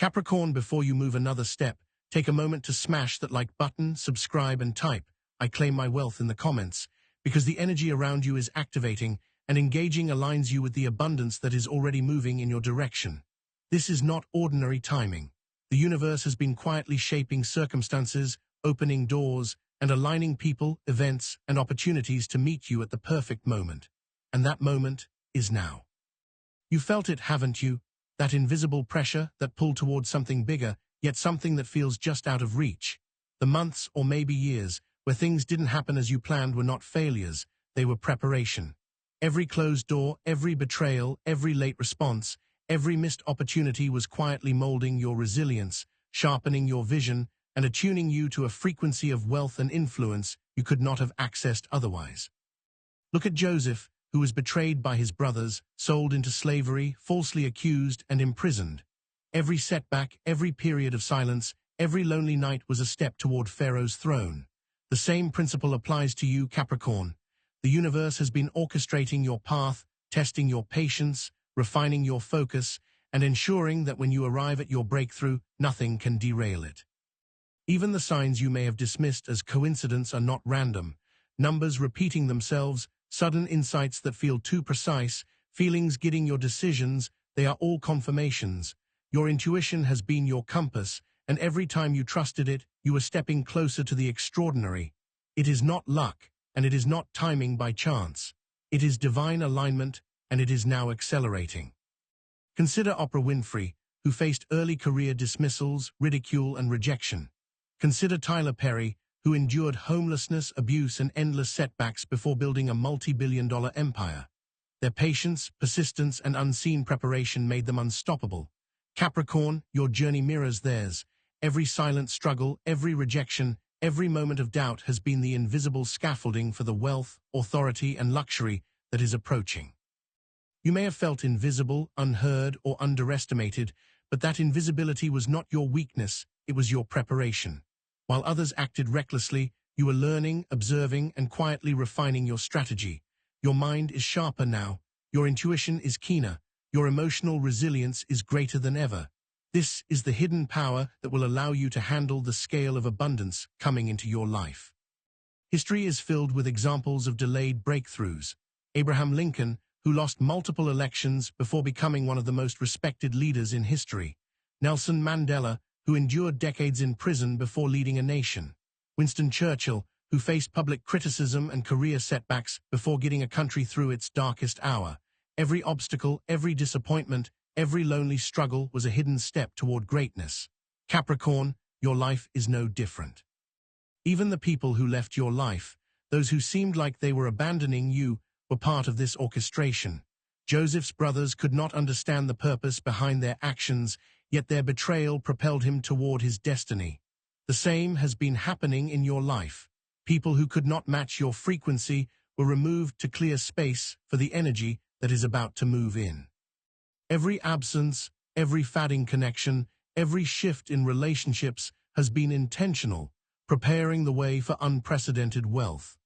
Capricorn, before you move another step, take a moment to smash that like button, subscribe and type, "I claim my wealth" in the comments, because the energy around you is activating and engaging aligns you with the abundance that is already moving in your direction. This is not ordinary timing. The universe has been quietly shaping circumstances, opening doors, and aligning people, events, and opportunities to meet you at the perfect moment. And that moment is now. You felt it, haven't you? That invisible pressure that pulled towards something bigger, yet something that feels just out of reach. The months, or maybe years, where things didn't happen as you planned were not failures, they were preparation. Every closed door, every betrayal, every late response, every missed opportunity was quietly molding your resilience, sharpening your vision, and attuning you to a frequency of wealth and influence you could not have accessed otherwise. Look at Joseph, who was betrayed by his brothers, sold into slavery, falsely accused and imprisoned. Every setback, every period of silence, every lonely night was a step toward Pharaoh's throne. The same principle applies to you, Capricorn. The universe has been orchestrating your path, testing your patience, refining your focus, and ensuring that when you arrive at your breakthrough, nothing can derail it. Even the signs you may have dismissed as coincidence are not random. Numbers repeating themselves, sudden insights that feel too precise, feelings guiding your decisions, they are all confirmations. Your intuition has been your compass, and every time you trusted it, you were stepping closer to the extraordinary. It is not luck, and it is not timing by chance. It is divine alignment, and it is now accelerating. Consider Oprah Winfrey, who faced early career dismissals, ridicule, and rejection. Consider Tyler Perry, who endured homelessness, abuse, and endless setbacks before building a multi-billion-dollar empire. Their patience, persistence, and unseen preparation made them unstoppable. Capricorn, your journey mirrors theirs. Every silent struggle, every rejection, every moment of doubt has been the invisible scaffolding for the wealth, authority, and luxury that is approaching. You may have felt invisible, unheard, or underestimated, but that invisibility was not your weakness, it was your preparation. While others acted recklessly, you were learning, observing, and quietly refining your strategy. Your mind is sharper now, your intuition is keener, your emotional resilience is greater than ever. This is the hidden power that will allow you to handle the scale of abundance coming into your life. History is filled with examples of delayed breakthroughs. Abraham Lincoln, who lost multiple elections before becoming one of the most respected leaders in history. Nelson Mandela, who endured decades in prison before leading a nation. Winston Churchill, who faced public criticism and career setbacks before getting a country through its darkest hour. Every obstacle, every disappointment, every lonely struggle was a hidden step toward greatness. Capricorn, your life is no different. Even the people who left your life, those who seemed like they were abandoning you, were part of this orchestration. Joseph's brothers could not understand the purpose behind their actions, yet their betrayal propelled him toward his destiny. The same has been happening in your life. People who could not match your frequency were removed to clear space for the energy that is about to move in. Every absence, every fading connection, every shift in relationships has been intentional, preparing the way for unprecedented wealth.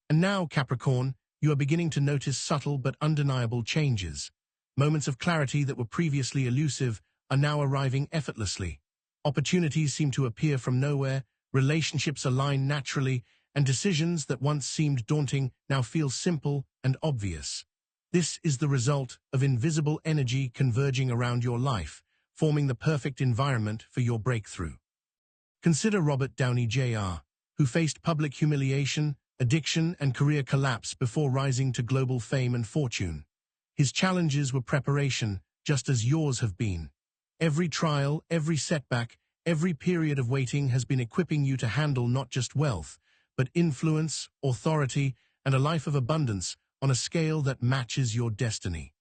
And now, Capricorn, you are beginning to notice subtle but undeniable changes. Moments of clarity that were previously elusive are now arriving effortlessly. Opportunities seem to appear from nowhere, relationships align naturally, and decisions that once seemed daunting now feel simple and obvious. This is the result of invisible energy converging around your life, forming the perfect environment for your breakthrough. Consider Robert Downey Jr., who faced public humiliation, addiction, and career collapse before rising to global fame and fortune. His challenges were preparation, just as yours have been. Every trial, every setback, every period of waiting has been equipping you to handle not just wealth, but influence, authority, and a life of abundance on a scale that matches your destiny.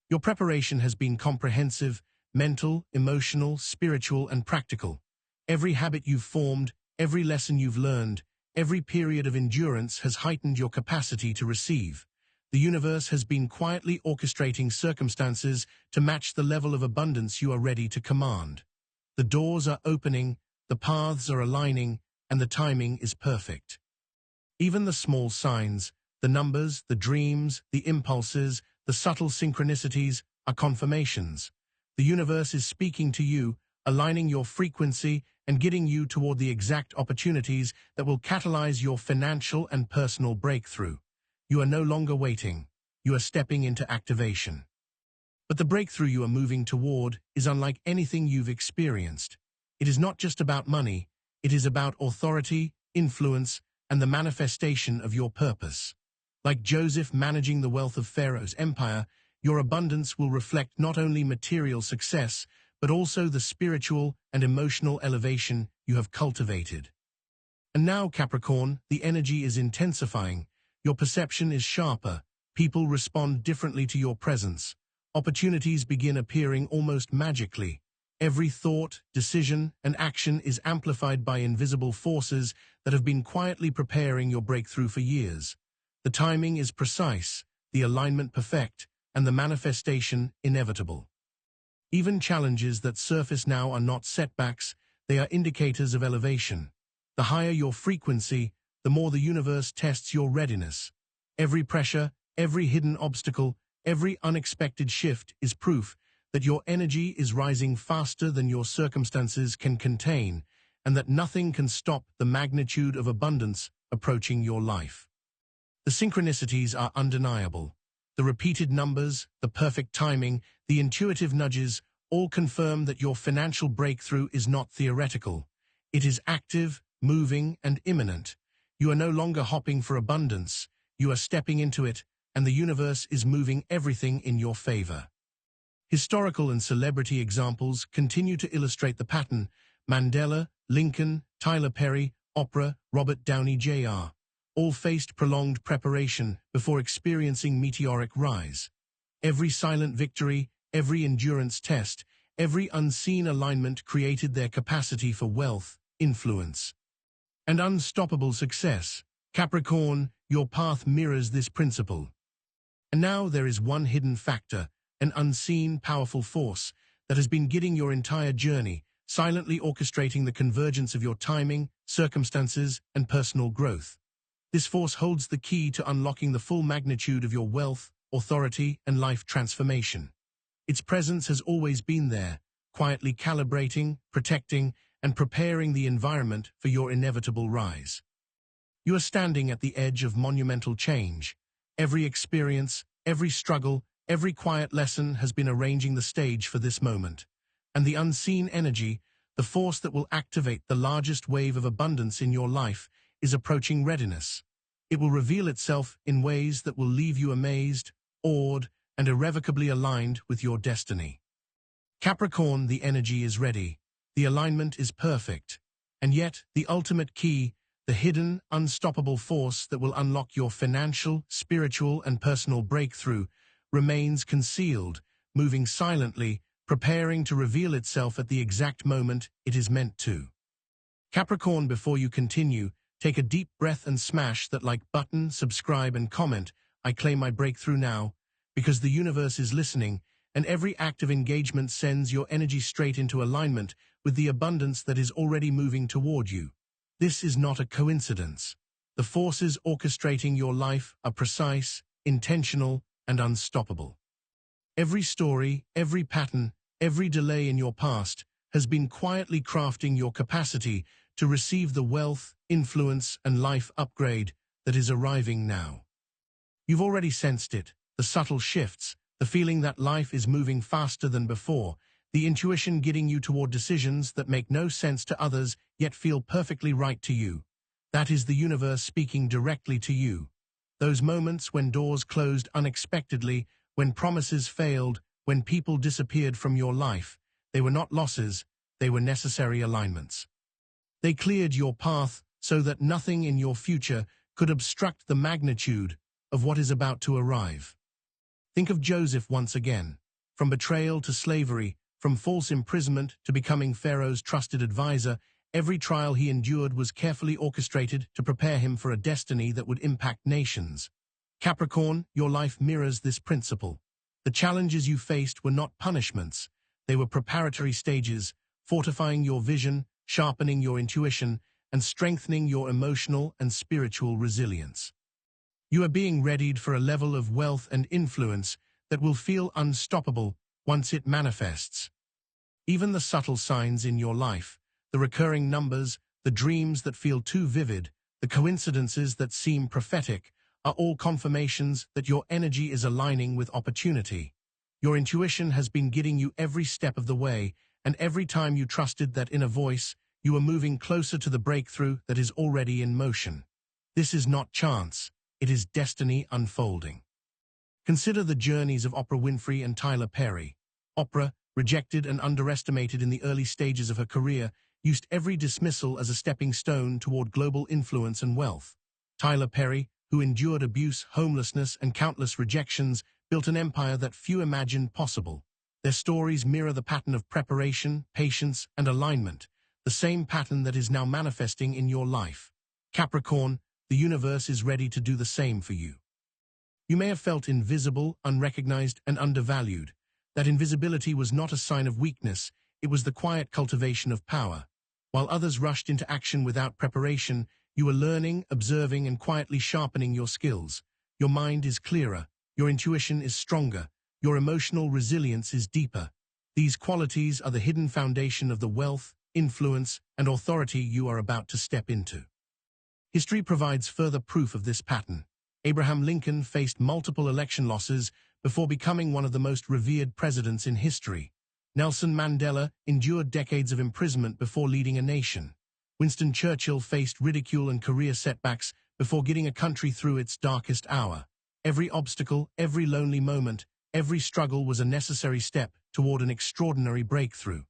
Your preparation has been comprehensive, mental, emotional, spiritual, and practical. Every habit you've formed, every lesson you've learned, every period of endurance has heightened your capacity to receive. The universe has been quietly orchestrating circumstances to match the level of abundance you are ready to command. The doors are opening, the paths are aligning, and the timing is perfect. Even the small signs, the numbers, the dreams, the impulses, the subtle synchronicities are confirmations. The universe is speaking to you, aligning your frequency and getting you toward the exact opportunities that will catalyze your financial and personal breakthrough. You are no longer waiting. You are stepping into activation. But the breakthrough you are moving toward is unlike anything you've experienced. It is not just about money. It is about authority, influence, and the manifestation of your purpose. Like Joseph managing the wealth of Pharaoh's empire, your abundance will reflect not only material success, but also the spiritual and emotional elevation you have cultivated. And now, Capricorn, the energy is intensifying. Your perception is sharper. People respond differently to your presence. Opportunities begin appearing almost magically. Every thought, decision, and action is amplified by invisible forces that have been quietly preparing your breakthrough for years. The timing is precise, the alignment perfect, and the manifestation inevitable. Even challenges that surface now are not setbacks, they are indicators of elevation. The higher your frequency, the more the universe tests your readiness. Every pressure, every hidden obstacle, every unexpected shift is proof that your energy is rising faster than your circumstances can contain, and that nothing can stop the magnitude of abundance approaching your life. The synchronicities are undeniable. The repeated numbers, the perfect timing, the intuitive nudges all confirm that your financial breakthrough is not theoretical. It is active, moving, and imminent. You are no longer hopping for abundance. You are stepping into it, and the universe is moving everything in your favor. Historical and celebrity examples continue to illustrate the pattern. Mandela, Lincoln, Tyler Perry, Oprah, Robert Downey Jr. all faced prolonged preparation before experiencing meteoric rise. Every silent victory, every endurance test, every unseen alignment created their capacity for wealth, influence, and unstoppable success. Capricorn, your path mirrors this principle. And now there is one hidden factor, an unseen, powerful force that has been guiding your entire journey, silently orchestrating the convergence of your timing, circumstances, and personal growth. This force holds the key to unlocking the full magnitude of your wealth, authority, and life transformation. Its presence has always been there, quietly calibrating, protecting, and preparing the environment for your inevitable rise. You are standing at the edge of monumental change. Every experience, every struggle, every quiet lesson has been arranging the stage for this moment. And the unseen energy, the force that will activate the largest wave of abundance in your life, is approaching readiness. It will reveal itself in ways that will leave you amazed, awed, and irrevocably aligned with your destiny. Capricorn, the energy is ready. The alignment is perfect. And yet, the ultimate key, the hidden, unstoppable force that will unlock your financial, spiritual, and personal breakthrough, remains concealed, moving silently, preparing to reveal itself at the exact moment it is meant to. Capricorn, before you continue, take a deep breath and smash that like button, subscribe, and comment. I claim my breakthrough now, because the universe is listening, and every act of engagement sends your energy straight into alignment with the abundance that is already moving toward you. This is not a coincidence. The forces orchestrating your life are precise, intentional, and unstoppable. Every story, every pattern, every delay in your past has been quietly crafting your capacity to receive the wealth, influence, and life upgrade that is arriving now. You've already sensed it, the subtle shifts, the feeling that life is moving faster than before, the intuition guiding you toward decisions that make no sense to others yet feel perfectly right to you. That is the universe speaking directly to you. Those moments when doors closed unexpectedly, when promises failed, when people disappeared from your life, they were not losses, they were necessary alignments. They cleared your path so that nothing in your future could obstruct the magnitude of what is about to arrive. Think of Joseph once again. From betrayal to slavery, from false imprisonment to becoming Pharaoh's trusted advisor, every trial he endured was carefully orchestrated to prepare him for a destiny that would impact nations. Capricorn, your life mirrors this principle. The challenges you faced were not punishments. They were preparatory stages, fortifying your vision, sharpening your intuition, and strengthening your emotional and spiritual resilience. You are being readied for a level of wealth and influence that will feel unstoppable once it manifests. Even the subtle signs in your life, the recurring numbers, the dreams that feel too vivid, the coincidences that seem prophetic, are all confirmations that your energy is aligning with opportunity. Your intuition has been guiding you every step of the way, and every time you trusted that inner voice, you are moving closer to the breakthrough that is already in motion. This is not chance, it is destiny unfolding. Consider the journeys of Oprah Winfrey and Tyler Perry. Oprah, rejected and underestimated in the early stages of her career, used every dismissal as a stepping stone toward global influence and wealth. Tyler Perry, who endured abuse, homelessness, and countless rejections, built an empire that few imagined possible. Their stories mirror the pattern of preparation, patience, and alignment, the same pattern that is now manifesting in your life. Capricorn, the universe is ready to do the same for you. You may have felt invisible, unrecognized, and undervalued. That invisibility was not a sign of weakness, it was the quiet cultivation of power. While others rushed into action without preparation, you were learning, observing, and quietly sharpening your skills. Your mind is clearer, your intuition is stronger, your emotional resilience is deeper. These qualities are the hidden foundation of the wealth, influence, and authority you are about to step into. History provides further proof of this pattern. Abraham Lincoln faced multiple election losses before becoming one of the most revered presidents in history. Nelson Mandela endured decades of imprisonment before leading a nation. Winston Churchill faced ridicule and career setbacks before getting a country through its darkest hour. Every obstacle, every lonely moment, every struggle was a necessary step toward an extraordinary breakthrough.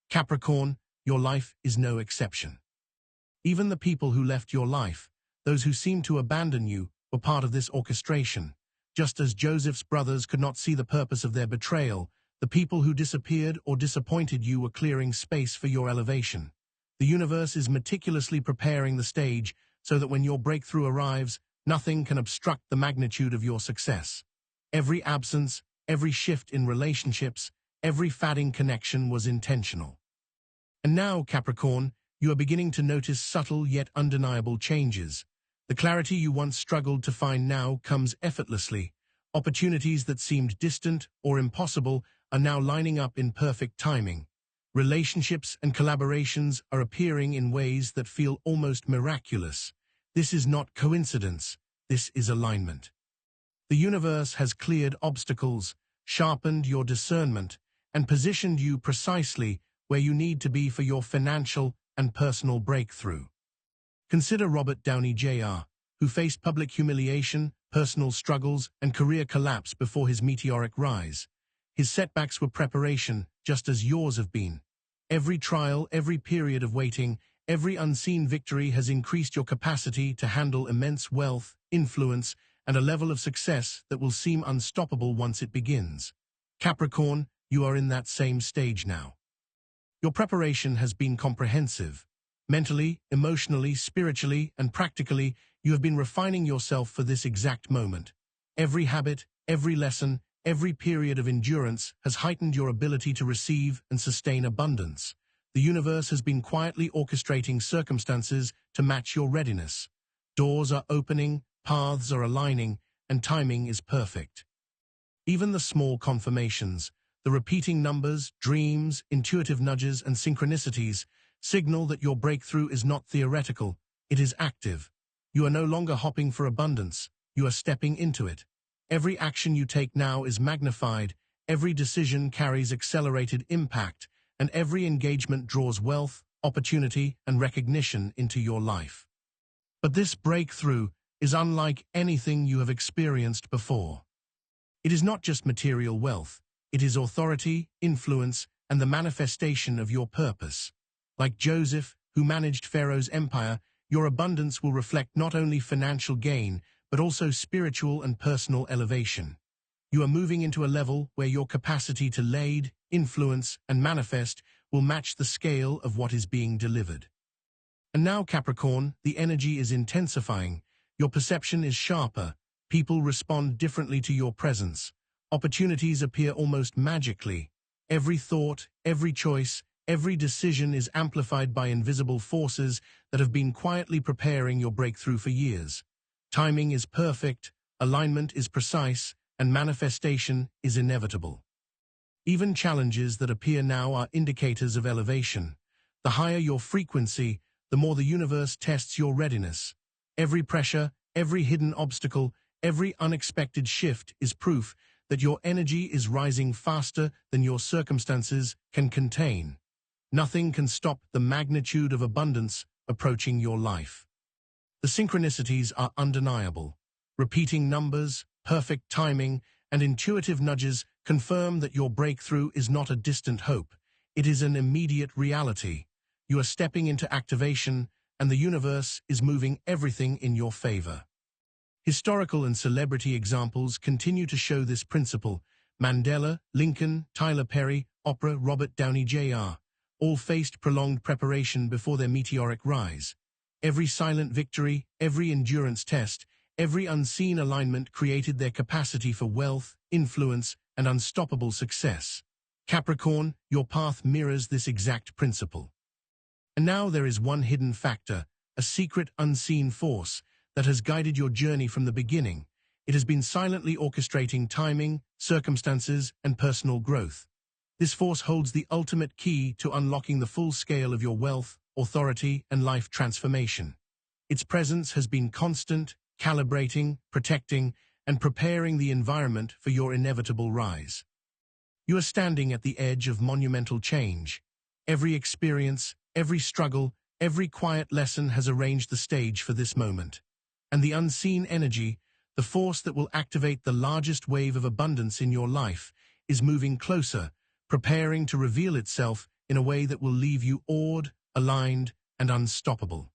Capricorn, your life is no exception. Even the people who left your life, those who seemed to abandon you, were part of this orchestration. Just as Joseph's brothers could not see the purpose of their betrayal, the people who disappeared or disappointed you were clearing space for your elevation. The universe is meticulously preparing the stage so that when your breakthrough arrives, nothing can obstruct the magnitude of your success. Every absence, every shift in relationships, every fading connection was intentional. And now, Capricorn, you are beginning to notice subtle yet undeniable changes. The clarity you once struggled to find now comes effortlessly. Opportunities that seemed distant or impossible are now lining up in perfect timing. Relationships and collaborations are appearing in ways that feel almost miraculous. This is not coincidence, this is alignment. The universe has cleared obstacles, sharpened your discernment, and positioned you precisely where you need to be for your financial and personal breakthrough. Consider Robert Downey Jr., who faced public humiliation, personal struggles, and career collapse before his meteoric rise. His setbacks were preparation, just as yours have been. Every trial, every period of waiting, every unseen victory has increased your capacity to handle immense wealth, influence, and a level of success that will seem unstoppable once it begins. Capricorn, you are in that same stage now. Your preparation has been comprehensive. Mentally, emotionally, spiritually, and practically, you have been refining yourself for this exact moment. Every habit, every lesson, every period of endurance has heightened your ability to receive and sustain abundance. The universe has been quietly orchestrating circumstances to match your readiness. Doors are opening, paths are aligning, and timing is perfect. Even the small confirmations, the repeating numbers, dreams, intuitive nudges, and synchronicities signal that your breakthrough is not theoretical, it is active. You are no longer hopping for abundance, you are stepping into it. Every action you take now is magnified, every decision carries accelerated impact, and every engagement draws wealth, opportunity, and recognition into your life. But this breakthrough is unlike anything you have experienced before. It is not just material wealth, it is authority, influence, and the manifestation of your purpose. Like Joseph, who managed Pharaoh's empire, your abundance will reflect not only financial gain, but also spiritual and personal elevation. You are moving into a level where your capacity to lead, influence, and manifest will match the scale of what is being delivered. And now, Capricorn, the energy is intensifying, your perception is sharper, people respond differently to your presence, opportunities appear almost magically. Every thought, every choice, every decision is amplified by invisible forces that have been quietly preparing your breakthrough for years. Timing is perfect, alignment is precise, and manifestation is inevitable. Even challenges that appear now are indicators of elevation. The higher your frequency, the more the universe tests your readiness. Every pressure, every hidden obstacle, every unexpected shift is proof that your energy is rising faster than your circumstances can contain. Nothing can stop the magnitude of abundance approaching your life. The synchronicities are undeniable. Repeating numbers, perfect timing, and intuitive nudges confirm that your breakthrough is not a distant hope. It is an immediate reality. You are stepping into activation, and the universe is moving everything in your favor. Historical and celebrity examples continue to show this principle. Mandela, Lincoln, Tyler Perry, Oprah, Robert Downey Jr. all faced prolonged preparation before their meteoric rise. Every silent victory, every endurance test, every unseen alignment created their capacity for wealth, influence, and unstoppable success. Capricorn, your path mirrors this exact principle. And now there is one hidden factor, a secret unseen force that has guided your journey from the beginning. It has been silently orchestrating timing, circumstances, and personal growth. This force holds the ultimate key to unlocking the full scale of your wealth, authority, and life transformation. Its presence has been constant, calibrating, protecting, and preparing the environment for your inevitable rise. You are standing at the edge of monumental change. Every experience, every struggle, every quiet lesson has arranged the stage for this moment. And the unseen energy, the force that will activate the largest wave of abundance in your life, is moving closer, preparing to reveal itself in a way that will leave you awed, aligned, and unstoppable.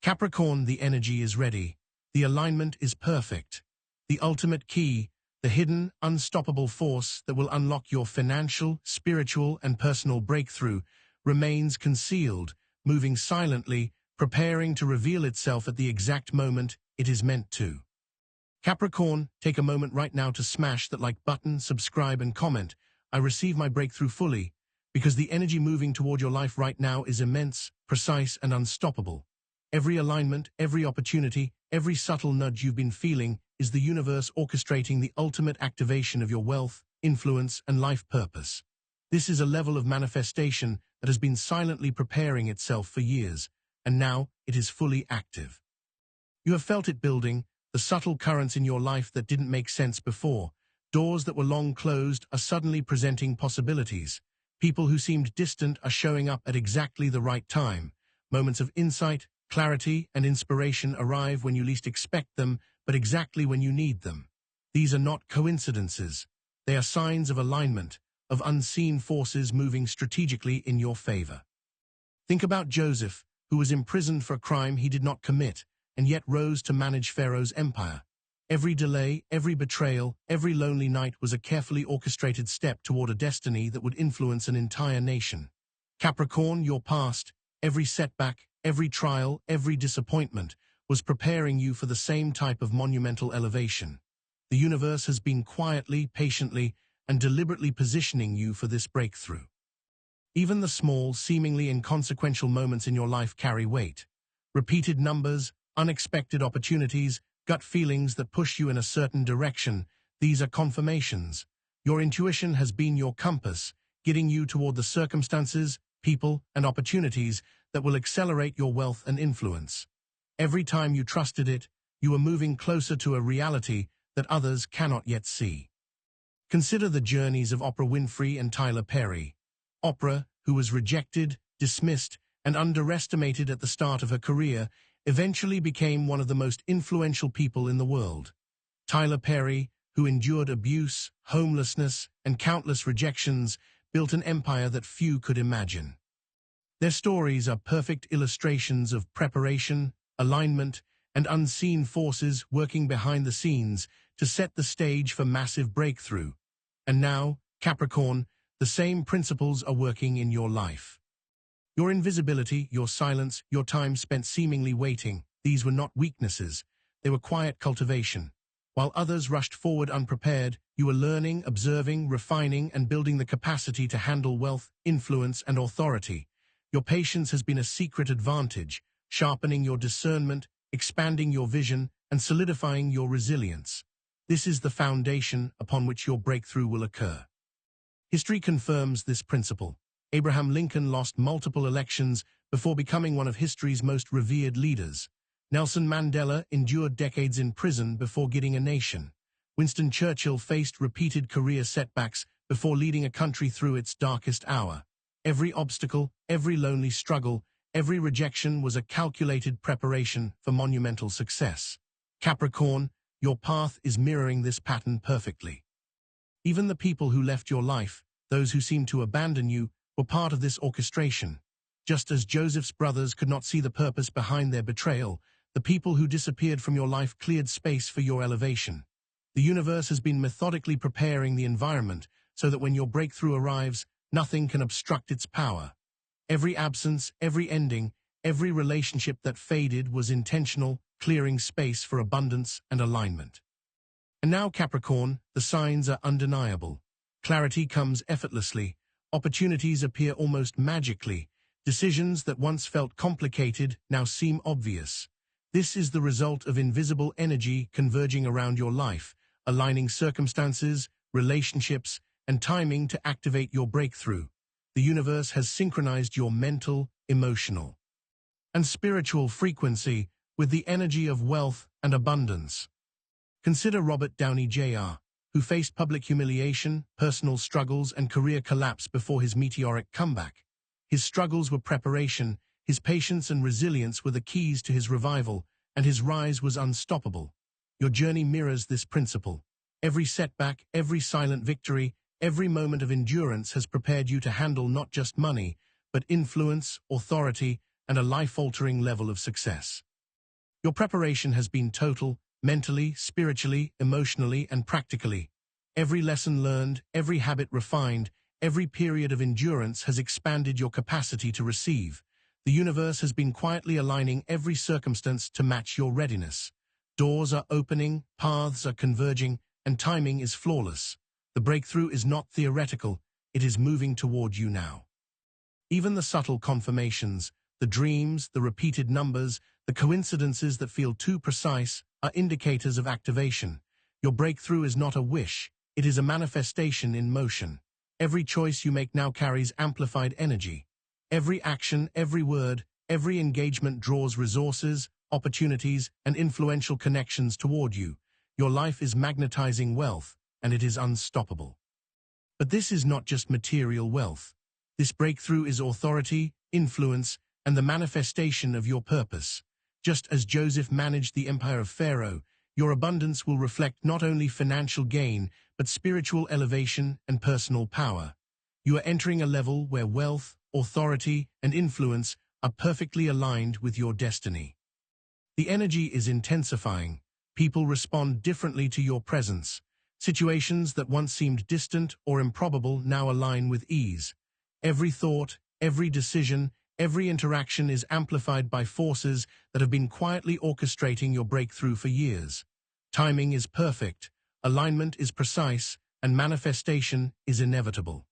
Capricorn, the energy is ready. The alignment is perfect. The ultimate key, the hidden, unstoppable force that will unlock your financial, spiritual, and personal breakthrough, remains concealed, moving silently, preparing to reveal itself at the exact moment it is meant to. Capricorn, take a moment right now to smash that like button, subscribe, and comment. I receive my breakthrough fully, because the energy moving toward your life right now is immense, precise, and unstoppable. Every alignment, every opportunity, every subtle nudge you've been feeling is the universe orchestrating the ultimate activation of your wealth, influence, and life purpose. This is a level of manifestation that has been silently preparing itself for years, and now it is fully active. You have felt it building, the subtle currents in your life that didn't make sense before. Doors that were long closed are suddenly presenting possibilities. People who seemed distant are showing up at exactly the right time. Moments of insight, clarity, and inspiration arrive when you least expect them, but exactly when you need them. These are not coincidences. They are signs of alignment, of unseen forces moving strategically in your favor. Think about Joseph, who was imprisoned for a crime he did not commit, and yet rose to manage Pharaoh's empire. Every delay, every betrayal, every lonely night was a carefully orchestrated step toward a destiny that would influence an entire nation. Capricorn, your past, every setback, every trial, every disappointment, was preparing you for the same type of monumental elevation. The universe has been quietly, patiently, and deliberately positioning you for this breakthrough. Even the small, seemingly inconsequential moments in your life carry weight. Repeated numbers, unexpected opportunities, gut feelings that push you in a certain direction, these are confirmations. Your intuition has been your compass, guiding you toward the circumstances, people, and opportunities that will accelerate your wealth and influence. Every time you trusted it, you are moving closer to a reality that others cannot yet see. Consider the journeys of Oprah Winfrey and Tyler Perry. Oprah, who was rejected, dismissed, and underestimated at the start of her career, eventually became one of the most influential people in the world. Tyler Perry, who endured abuse, homelessness, and countless rejections, built an empire that few could imagine. Their stories are perfect illustrations of preparation, alignment, and unseen forces working behind the scenes to set the stage for massive breakthrough. And now, Capricorn, the same principles are working in your life. Your invisibility, your silence, your time spent seemingly waiting, these were not weaknesses, they were quiet cultivation. While others rushed forward unprepared, you were learning, observing, refining, and building the capacity to handle wealth, influence, and authority. Your patience has been a secret advantage, sharpening your discernment, expanding your vision, and solidifying your resilience. This is the foundation upon which your breakthrough will occur. History confirms this principle. Abraham Lincoln lost multiple elections before becoming one of history's most revered leaders. Nelson Mandela endured decades in prison before getting a nation. Winston Churchill faced repeated career setbacks before leading a country through its darkest hour. Every obstacle, every lonely struggle, every rejection was a calculated preparation for monumental success. Capricorn, your path is mirroring this pattern perfectly. Even the people who left your life, those who seemed to abandon you, were part of this orchestration. Just as Joseph's brothers could not see the purpose behind their betrayal, the people who disappeared from your life cleared space for your elevation. The universe has been methodically preparing the environment so that when your breakthrough arrives, nothing can obstruct its power. Every absence, every ending, every relationship that faded was intentional, clearing space for abundance and alignment. And now, Capricorn, the signs are undeniable. Clarity comes effortlessly. Opportunities appear almost magically. Decisions that once felt complicated now seem obvious. This is the result of invisible energy converging around your life, aligning circumstances, relationships, and timing to activate your breakthrough. The universe has synchronized your mental, emotional, and spiritual frequency with the energy of wealth and abundance. Consider Robert Downey Jr., who faced public humiliation, personal struggles, and career collapse before his meteoric comeback. His struggles were preparation, his patience and resilience were the keys to his revival, and his rise was unstoppable. Your journey mirrors this principle. Every setback, every silent victory, every moment of endurance has prepared you to handle not just money, but influence, authority, and a life-altering level of success. Your preparation has been total, mentally, spiritually, emotionally, and practically. Every lesson learned, every habit refined, every period of endurance has expanded your capacity to receive. The universe has been quietly aligning every circumstance to match your readiness. Doors are opening, paths are converging, and timing is flawless. The breakthrough is not theoretical, it is moving toward you now. Even the subtle confirmations, the dreams, the repeated numbers, the coincidences that feel too precise are indicators of activation. Your breakthrough is not a wish, it is a manifestation in motion. Every choice you make now carries amplified energy. Every action, every word, every engagement draws resources, opportunities, and influential connections toward you. Your life is magnetizing wealth, and it is unstoppable. But this is not just material wealth. This breakthrough is authority, influence, and the manifestation of your purpose. Just as Joseph managed the empire of Pharaoh, your abundance will reflect not only financial gain, but spiritual elevation and personal power. You are entering a level where wealth, authority, and influence are perfectly aligned with your destiny. The energy is intensifying. People respond differently to your presence. Situations that once seemed distant or improbable now align with ease. Every thought, every decision, every interaction is amplified by forces that have been quietly orchestrating your breakthrough for years. Timing is perfect, alignment is precise, and manifestation is inevitable.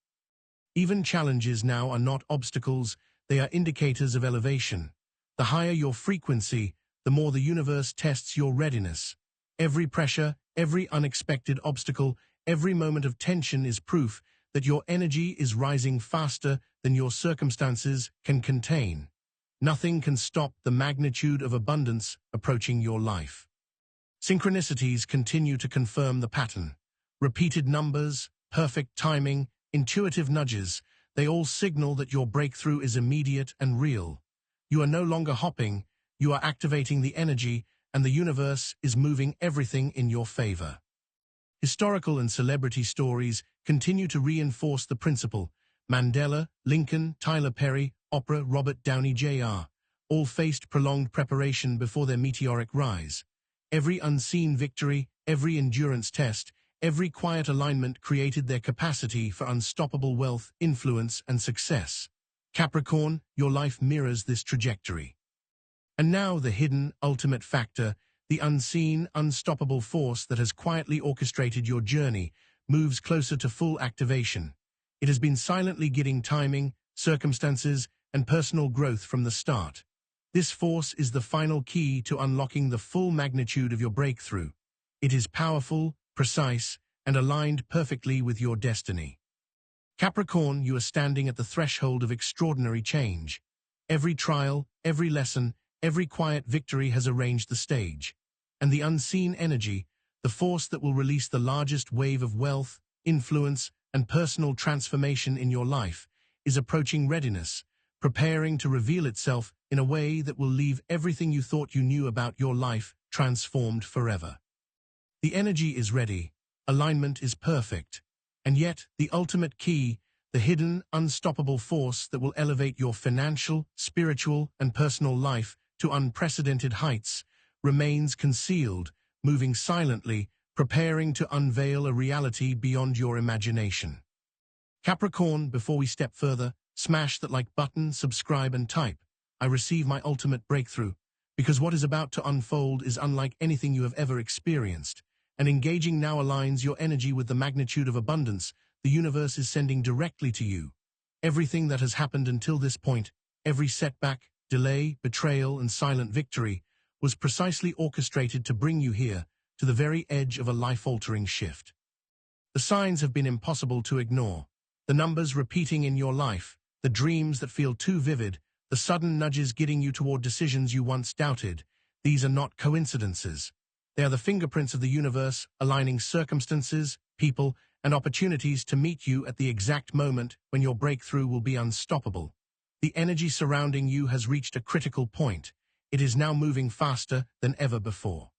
Even challenges now are not obstacles, they are indicators of elevation. The higher your frequency, the more the universe tests your readiness. Every pressure, every unexpected obstacle, every moment of tension is proof that your energy is rising faster than your circumstances can contain. Nothing can stop the magnitude of abundance approaching your life. Synchronicities continue to confirm the pattern. Repeated numbers, perfect timing, intuitive nudges, they all signal that your breakthrough is immediate and real. You are no longer hopping, you are activating the energy, and the universe is moving everything in your favor. Historical and celebrity stories continue to reinforce the principle. Mandela, Lincoln, Tyler Perry, Oprah, Robert Downey Jr. all faced prolonged preparation before their meteoric rise. Every unseen victory, every endurance test, every quiet alignment created their capacity for unstoppable wealth, influence, and success. Capricorn, your life mirrors this trajectory. And now the hidden, ultimate factor, the unseen, unstoppable force that has quietly orchestrated your journey, moves closer to full activation. It has been silently guiding timing, circumstances, and personal growth from the start. This force is the final key to unlocking the full magnitude of your breakthrough. It is powerful, precise, and aligned perfectly with your destiny. Capricorn, you are standing at the threshold of extraordinary change. Every trial, every lesson, every quiet victory has arranged the stage. And the unseen energy, the force that will release the largest wave of wealth, influence, and personal transformation in your life, is approaching readiness, preparing to reveal itself in a way that will leave everything you thought you knew about your life transformed forever. The energy is ready, alignment is perfect, and yet the ultimate key, the hidden, unstoppable force that will elevate your financial, spiritual, and personal life to unprecedented heights, remains concealed, moving silently, preparing to unveil a reality beyond your imagination. Capricorn, before we step further, smash that like button, subscribe and type. I receive my ultimate breakthrough, because what is about to unfold is unlike anything you have ever experienced, and engaging now aligns your energy with the magnitude of abundance the universe is sending directly to you. Everything that has happened until this point, every setback, delay, betrayal, and silent victory, was precisely orchestrated to bring you here, to the very edge of a life-altering shift. The signs have been impossible to ignore. The numbers repeating in your life, the dreams that feel too vivid, the sudden nudges getting you toward decisions you once doubted. These are not coincidences. They are the fingerprints of the universe, aligning circumstances, people, and opportunities to meet you at the exact moment when your breakthrough will be unstoppable. The energy surrounding you has reached a critical point. It is now moving faster than ever before.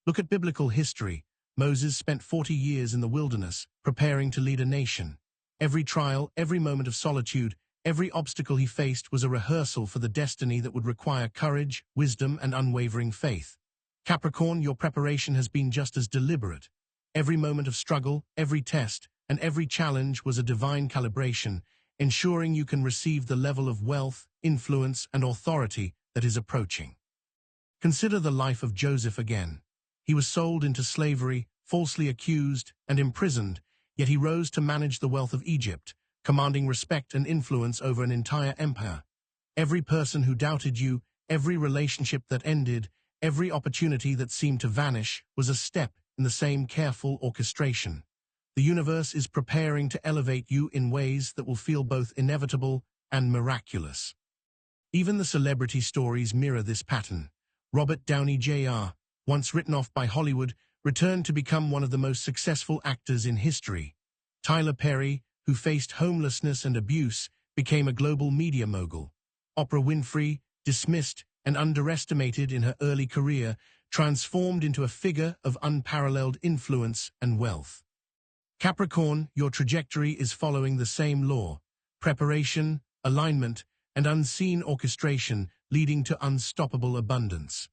Look at biblical history. Moses spent 40 years in the wilderness, preparing to lead a nation. Every trial, every moment of solitude, every obstacle he faced was a rehearsal for the destiny that would require courage, wisdom, and unwavering faith. Capricorn, your preparation has been just as deliberate. Every moment of struggle, every test, and every challenge was a divine calibration, ensuring you can receive the level of wealth, influence, and authority that is approaching. Consider the life of Joseph again. He was sold into slavery, falsely accused, and imprisoned, yet he rose to manage the wealth of Egypt, commanding respect and influence over an entire empire. Every person who doubted you, every relationship that ended, every opportunity that seemed to vanish was a step in the same careful orchestration. The universe is preparing to elevate you in ways that will feel both inevitable and miraculous. Even the celebrity stories mirror this pattern. Robert Downey Jr., once written off by Hollywood, returned to become one of the most successful actors in history. Tyler Perry, who faced homelessness and abuse, became a global media mogul. Oprah Winfrey, dismissed and underestimated in her early career, transformed into a figure of unparalleled influence and wealth. Capricorn, your trajectory is following the same law: preparation, alignment, and unseen orchestration, leading to unstoppable abundance.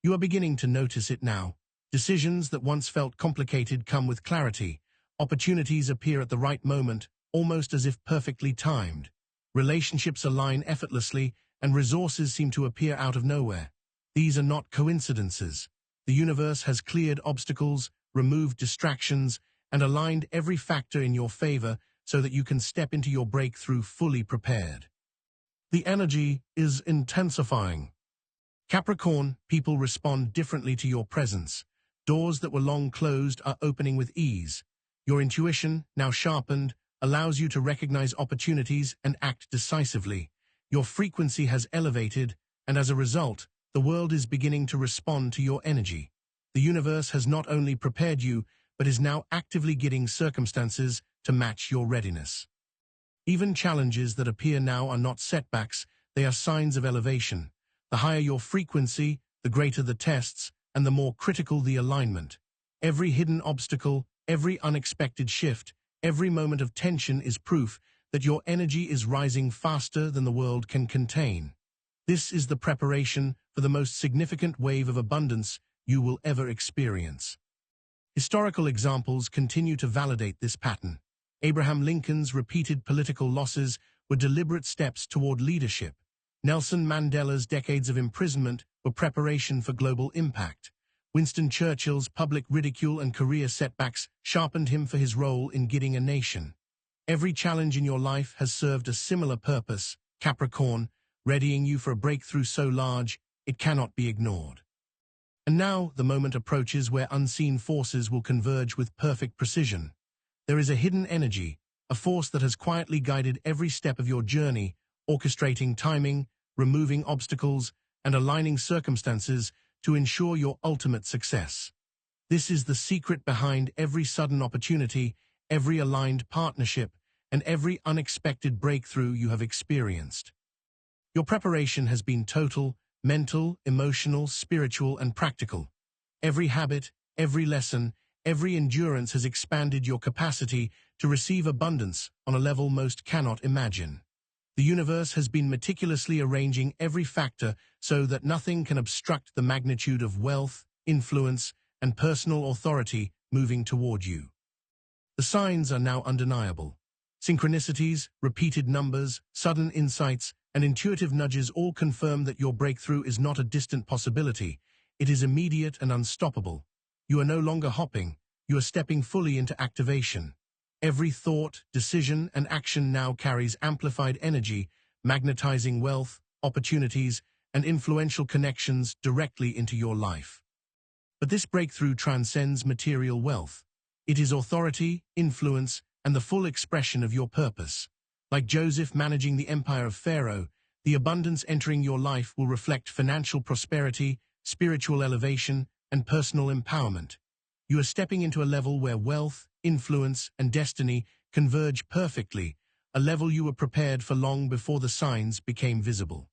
You are beginning to notice it now. Decisions that once felt complicated come with clarity. Opportunities appear at the right moment, almost as if perfectly timed. Relationships align effortlessly, and resources seem to appear out of nowhere. These are not coincidences. The universe has cleared obstacles, removed distractions, and aligned every factor in your favor so that you can step into your breakthrough fully prepared. The energy is intensifying. Capricorn, people respond differently to your presence. Doors that were long closed are opening with ease. Your intuition, now sharpened, allows you to recognize opportunities and act decisively. Your frequency has elevated, and as a result, the world is beginning to respond to your energy. The universe has not only prepared you, but is now actively getting circumstances to match your readiness. Even challenges that appear now are not setbacks, they are signs of elevation. The higher your frequency, the greater the tests, and the more critical the alignment. Every hidden obstacle, every unexpected shift, every moment of tension is proof that your energy is rising faster than the world can contain. This is the preparation for the most significant wave of abundance you will ever experience. Historical examples continue to validate this pattern. Abraham Lincoln's repeated political losses were deliberate steps toward leadership. Nelson Mandela's decades of imprisonment were preparation for global impact. Winston Churchill's public ridicule and career setbacks sharpened him for his role in guiding a nation. Every challenge in your life has served a similar purpose, Capricorn, readying you for a breakthrough so large it cannot be ignored. And now the moment approaches where unseen forces will converge with perfect precision. There is a hidden energy, a force that has quietly guided every step of your journey, orchestrating timing, removing obstacles, and aligning circumstances to ensure your ultimate success. This is the secret behind every sudden opportunity, every aligned partnership, and every unexpected breakthrough you have experienced. Your preparation has been total, mental, emotional, spiritual, and practical. Every habit, every lesson, every endurance has expanded your capacity to receive abundance on a level most cannot imagine. The universe has been meticulously arranging every factor so that nothing can obstruct the magnitude of wealth, influence, and personal authority moving toward you. The signs are now undeniable. Synchronicities, repeated numbers, sudden insights, and intuitive nudges all confirm that your breakthrough is not a distant possibility. It is immediate and unstoppable. You are no longer hopping, you are stepping fully into activation. Every thought, decision, and action now carries amplified energy, magnetizing wealth, opportunities, and influential connections directly into your life. But this breakthrough transcends material wealth. It is authority, influence, and the full expression of your purpose. Like Joseph managing the empire of Pharaoh, the abundance entering your life will reflect financial prosperity, spiritual elevation, and personal empowerment. You are stepping into a level where wealth, influence, and destiny converge perfectly, a level you were prepared for long before the signs became visible.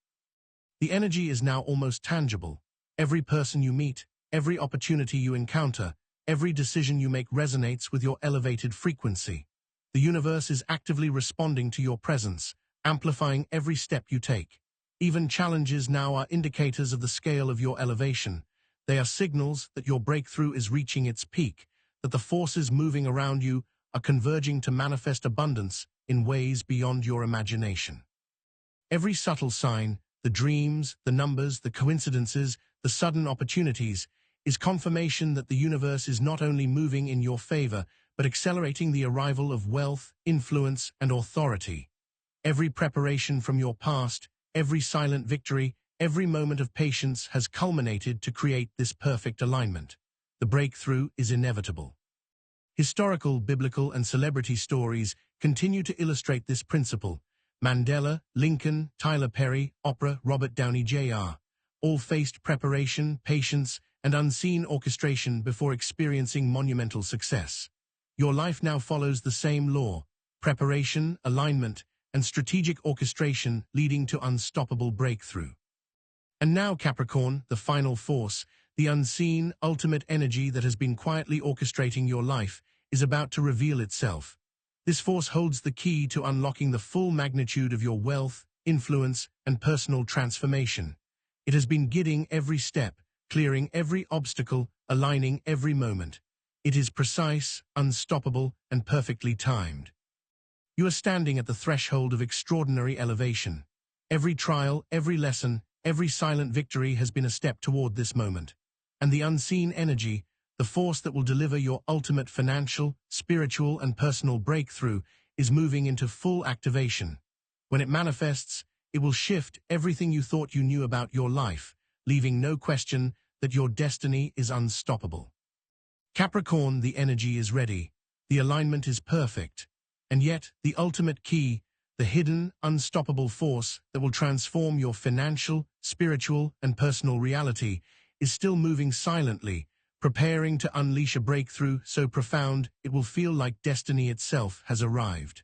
The energy is now almost tangible. Every person you meet, every opportunity you encounter, every decision you make resonates with your elevated frequency. The universe is actively responding to your presence, amplifying every step you take. Even challenges now are indicators of the scale of your elevation. They are signals that your breakthrough is reaching its peak, that the forces moving around you are converging to manifest abundance in ways beyond your imagination. Every subtle sign, the dreams, the numbers, the coincidences, the sudden opportunities, is confirmation that the universe is not only moving in your favor, but accelerating the arrival of wealth, influence, and authority. Every preparation from your past, every silent victory, every moment of patience has culminated to create this perfect alignment. The breakthrough is inevitable. Historical, biblical, and celebrity stories continue to illustrate this principle. Mandela, Lincoln, Tyler Perry, Oprah, Robert Downey Jr. all faced preparation, patience, and unseen orchestration before experiencing monumental success. Your life now follows the same law: preparation, alignment, and strategic orchestration leading to unstoppable breakthrough. And now, Capricorn, the final force, the unseen, ultimate energy that has been quietly orchestrating your life, is about to reveal itself. This force holds the key to unlocking the full magnitude of your wealth, influence, and personal transformation. It has been guiding every step, clearing every obstacle, aligning every moment. It is precise, unstoppable, and perfectly timed. You are standing at the threshold of extraordinary elevation. Every trial, every lesson, every silent victory has been a step toward this moment. And the unseen energy, the force that will deliver your ultimate financial, spiritual, and personal breakthrough, is moving into full activation. When it manifests, it will shift everything you thought you knew about your life, leaving no question that your destiny is unstoppable. Capricorn, the energy is ready, the alignment is perfect, and yet the ultimate key, the hidden, unstoppable force that will transform your financial, spiritual, and personal reality, is still moving silently, preparing to unleash a breakthrough so profound it will feel like destiny itself has arrived.